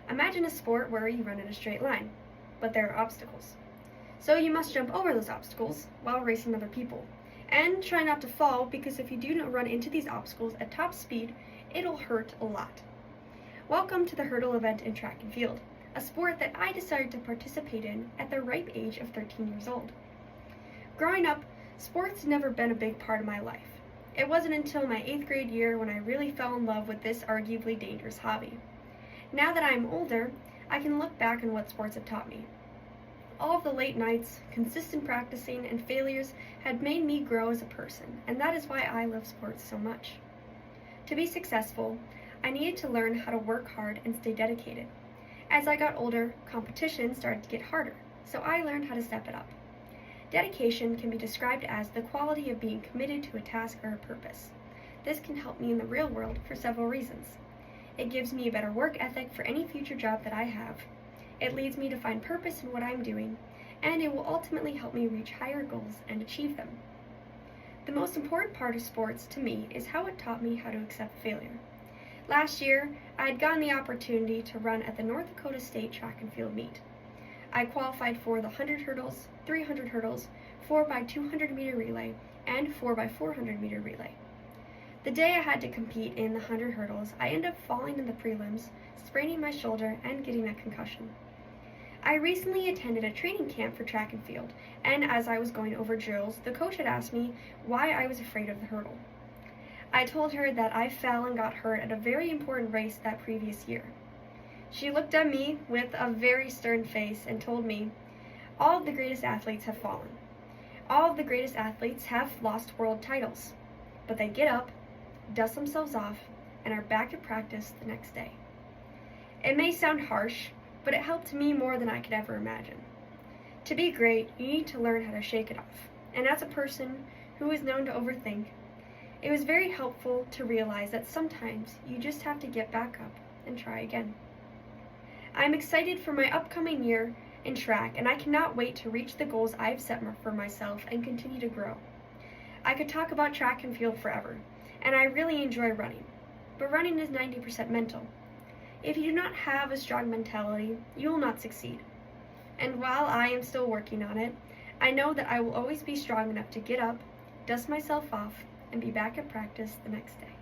Imagine a sport where you run in a straight line, but there are obstacles. So you must jump over those obstacles while racing other people. And try not to fall, because if you do not run into these obstacles at top speed, it'll hurt a lot. Welcome to the hurdle event in track and field, a sport that I decided to participate in at the ripe age of 13 years old. Growing up, sports had never been a big part of my life. It wasn't until my 8th grade year when I really fell in love with this arguably dangerous hobby. Now that I am older, I can look back on what sports have taught me. All of the late nights, consistent practicing, and failures had made me grow as a person, and that is why I love sports so much. To be successful, I needed to learn how to work hard and stay dedicated. As I got older, competition started to get harder, so I learned how to step it up. Dedication can be described as the quality of being committed to a task or a purpose. This can help me in the real world for several reasons. It gives me a better work ethic for any future job that I have. It leads me to find purpose in what I'm doing, and it will ultimately help me reach higher goals and achieve them. The most important part of sports to me is how it taught me how to accept failure. Last year, I had gotten the opportunity to run at the North Dakota State Track and Field Meet. I qualified for the 100 hurdles, 300 hurdles, 4x200 meter relay, and 4x400 meter relay. The day I had to compete in the 100 hurdles, I ended up falling in the prelims, spraining my shoulder, and getting a concussion. I recently attended a training camp for track and field, and as I was going over drills, the coach had asked me why I was afraid of the hurdle. I told her that I fell and got hurt at a very important race that previous year. She looked at me with a very stern face and told me, "All of the greatest athletes have fallen. All of the greatest athletes have lost world titles, but they get up, dust themselves off, and are back at practice the next day." It may sound harsh, but it helped me more than I could ever imagine. To be great, you need to learn how to shake it off, and as a person who is known to overthink, it was very helpful to realize that sometimes you just have to get back up and try again. I'm excited for my upcoming year in track, and I cannot wait to reach the goals I've set for myself and continue to grow. I could talk about track and field forever, and I really enjoy running, but running is 90% mental. If you do not have a strong mentality, you will not succeed. And while I am still working on it, I know that I will always be strong enough to get up, dust myself off, and be back at practice the next day.